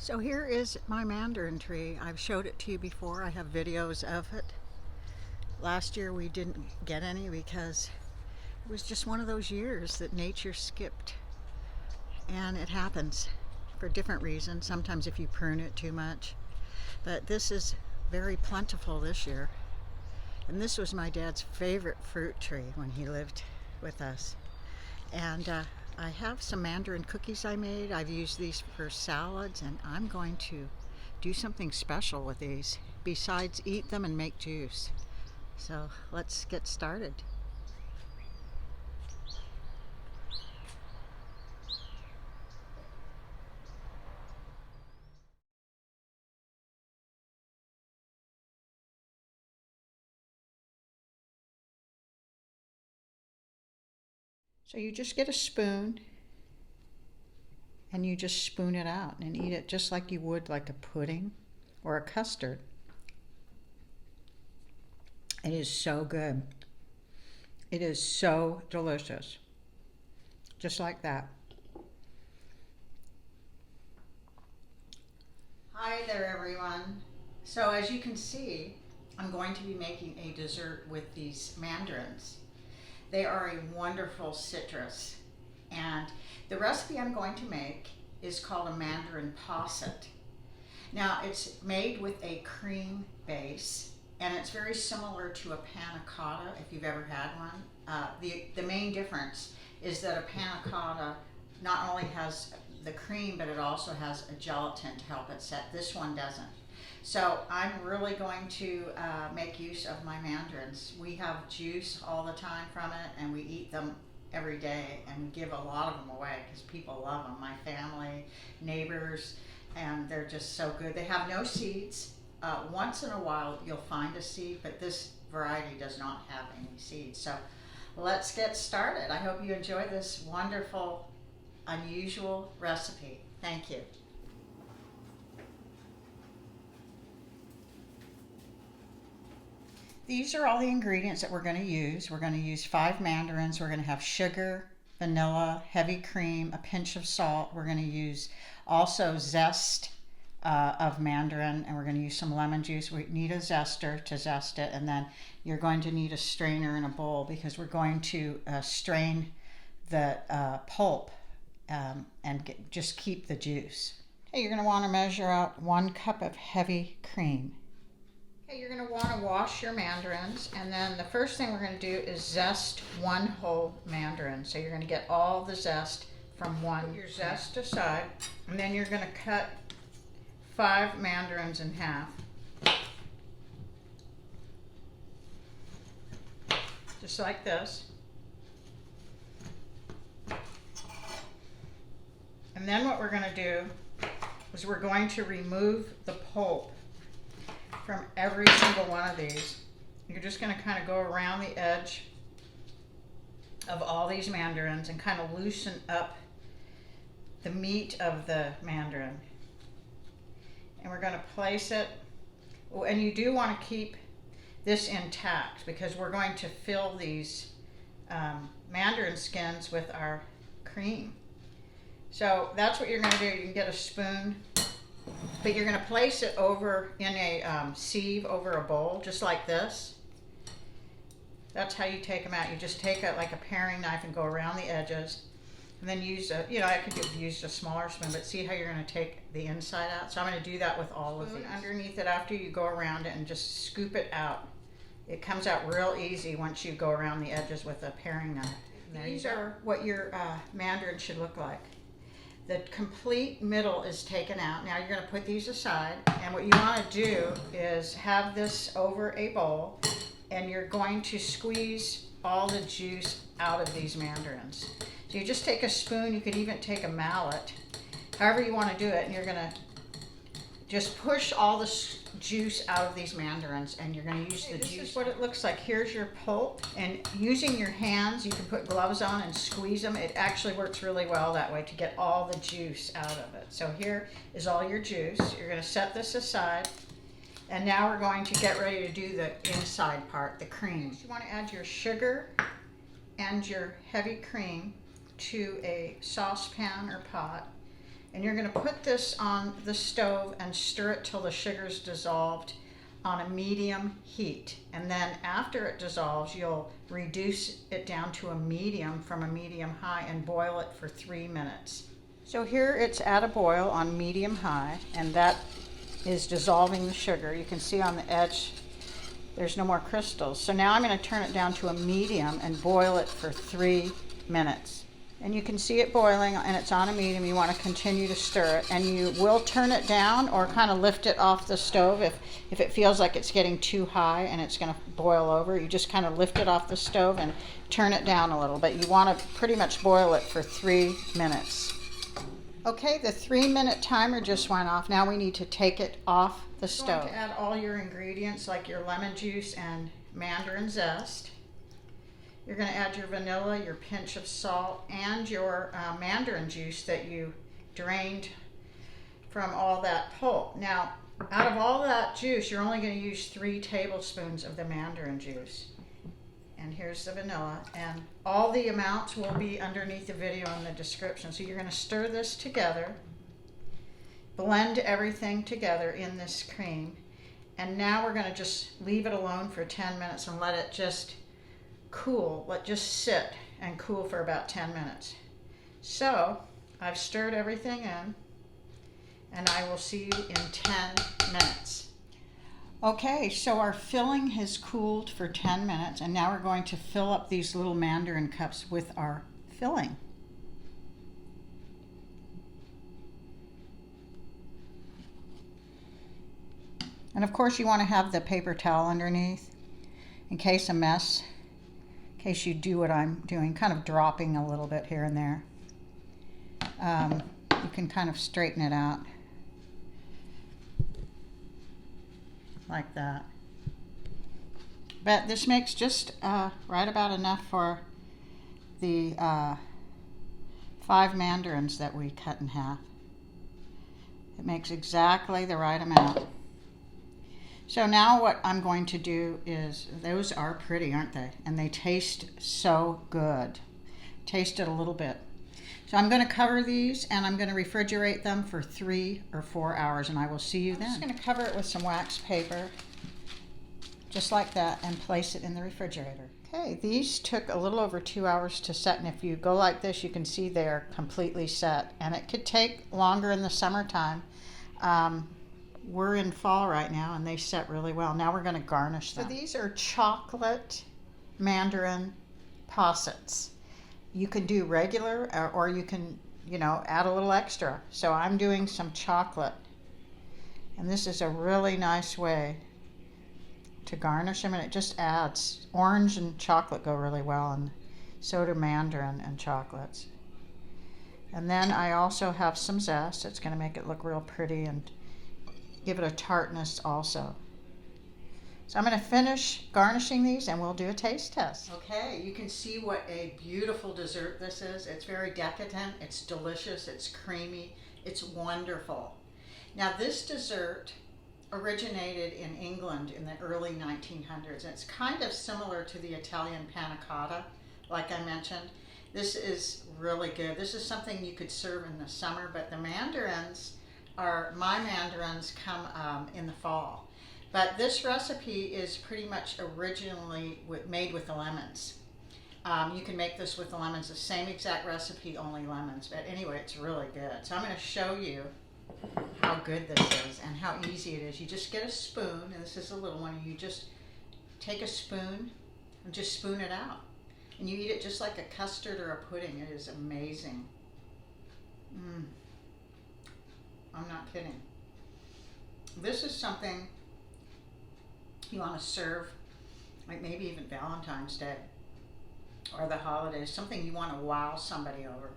So here is my mandarin tree. I've showed it to you before. I have videos of it. Last year we didn't get any because it was just one of those years that nature skipped. And it happens for different reasons. Sometimes if you prune it too much. But this is very plentiful this year. And this was my dad's favorite fruit tree when he lived with us. And I have some mandarin cookies I made. I've used these for salads, and I'm going to do something special with these besides eat them and make juice. So let's get started. So you just get a spoon and you just spoon it out and eat it just like you would like a pudding or a custard. It is so good. It is so delicious. Just like that. Hi there, everyone. So as you can see, I'm going to be making a dessert with these mandarins. They are a wonderful citrus, and the recipe I'm going to make is called a mandarin posset. Now it's made with a cream base, and it's very similar to a panna cotta if you've ever had one. The main difference is that a panna cotta not only has the cream, but it also has a gelatin to help it set. This one doesn't. So I'm really going to make use of my mandarins. We have juice all the time from it, and we eat them every day, and we give a lot of them away because people love them. My family, neighbors, and they're just so good. They have no seeds. Once in a while you'll find a seed, but this variety does not have any seeds. So let's get started. I hope you enjoy this wonderful, unusual recipe. Thank you. These are all the ingredients that we're going to use. We're going to use 5 mandarins. We're going to have sugar, vanilla, heavy cream, a pinch of salt. We're going to use also zest of mandarin, and we're going to use some lemon juice. We need a zester to zest it, and then you're going to need a strainer and a bowl because we're going to strain the pulp and just keep the juice. Okay, you're going to want to measure out 1 cup of heavy cream. Okay, you're going to want to wash your mandarins, and then the first thing we're going to do is zest 1 whole mandarin. So you're going to get all the zest from one. Put your zest aside, and then you're going to cut 5 mandarins in half. Just like this. And then what we're going to do is we're going to remove the pulp from every single one of these. You're just going to kind of go around the edge of all these mandarins and kind of loosen up the meat of the mandarin. And we're going to place it, and you do want to keep this intact because we're going to fill these mandarin skins with our cream. So that's what you're going to do. You can get a spoon, but you're going to place it over in a sieve over a bowl, just like this. That's how you take them out. You just take like a paring knife and go around the edges, and then use a, I could have used a smaller spoon, but see how you're going to take the inside out? So I'm going to do that with all of these. Underneath it after you go around it and just scoop it out. It comes out real easy once you go around the edges with a paring knife. These are what your mandarin should look like. The complete middle is taken out. Now you're going to put these aside, and what you want to do is have this over a bowl, and you're going to squeeze all the juice out of these mandarins. So you just take a spoon, you could even take a mallet, however you want to do it, and you're going to just push all the juice out of these mandarins, and you're going to use the juice. This is what it looks like. Here's your pulp, and using your hands, you can put gloves on and squeeze them. It actually works really well that way to get all the juice out of it. So here is all your juice. You're going to set this aside, and now we're going to get ready to do the inside part, the cream. So you want to add your sugar and your heavy cream to a saucepan or pot, And you're going to put this on the stove and stir it till the sugar's dissolved on a medium heat. And then after it dissolves, you'll reduce it down to a medium from a medium high and boil it for 3 minutes. So here it's at a boil on medium high, and that is dissolving the sugar. You can see on the edge there's no more crystals. So now I'm going to turn it down to a medium and boil it for 3 minutes. And you can see it boiling, and it's on a medium. You want to continue to stir it, and you will turn it down or kind of lift it off the stove if it feels like it's getting too high and it's going to boil over. You just kind of lift it off the stove and turn it down a little bit. You want to pretty much boil it for 3 minutes. Okay, the 3-minute timer just went off. Now we need to take it off the stove. You're going to add all your ingredients like your lemon juice and Mandarin Zest. You're going to add your vanilla, your pinch of salt, and your mandarin juice that you drained from all that pulp. Now, out of all that juice, you're only going to use 3 tablespoons of the mandarin juice. And here's the vanilla. And all the amounts will be underneath the video in the description. So you're going to stir this together, blend everything together in this cream. And now we're going to just leave it alone for 10 minutes and let it just cool. Let just sit and cool for about 10 minutes. So I've stirred everything in, and I will see you in 10 minutes. Okay, so our filling has cooled for 10 minutes, and now we're going to fill up these little mandarin cups with our filling. And of course you want to have the paper towel underneath in case a mess. In case you do what I'm doing, kind of dropping a little bit here and there. You can kind of straighten it out like that. But this makes just right about enough for the 5 mandarins that we cut in half. It makes exactly the right amount. So now what I'm going to do is, those are pretty, aren't they? And they taste so good. Taste it a little bit. So I'm going to cover these, and I'm going to refrigerate them for 3 or 4 hours, and I will see you then. I'm just going to cover it with some wax paper, just like that, and place it in the refrigerator. Okay, these took a little over 2 hours to set, and if you go like this, you can see they're completely set. And it could take longer in the summertime. We're in fall right now, and they set really well. Now we're going to garnish them. So these are chocolate mandarin Possets. You can do regular, or you can, add a little extra. So I'm doing some chocolate. And this is a really nice way to garnish them, and it just adds. Orange and chocolate go really well, and so do mandarin and chocolates. And then I also have some zest. It's going to make it look real pretty and give it a tartness also. So I'm going to finish garnishing these, and we'll do a taste test. Okay, you can see what a beautiful dessert this is. It's very decadent, it's delicious, it's creamy, it's wonderful. Now this dessert originated in England in the early 1900s. It's kind of similar to the Italian panna cotta, like I mentioned. This is really good. This is something you could serve in the summer, but the mandarins my mandarins come in the fall. But this recipe is pretty much originally made with the lemons. You can make this with the lemons, the same exact recipe, only lemons. But anyway, it's really good. So I'm going to show you how good this is and how easy it is. You just get a spoon, and this is a little one. You just take a spoon and just spoon it out. And you eat it just like a custard or a pudding. It is amazing. I'm not kidding. This is something you want to serve, like maybe even Valentine's Day or the holidays, something you want to wow somebody over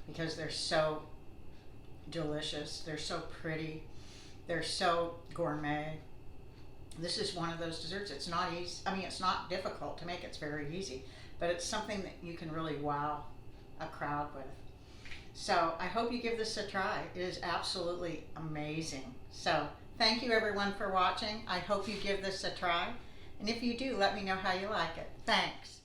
because they're so delicious, they're so pretty, they're so gourmet. This is one of those desserts. It's not easy. I mean, it's not difficult to make. It's very easy, but it's something that you can really wow a crowd with. So I hope you give this a try. It is absolutely amazing. So thank you everyone for watching. I hope you give this a try. And if you do, let me know how you like it. Thanks.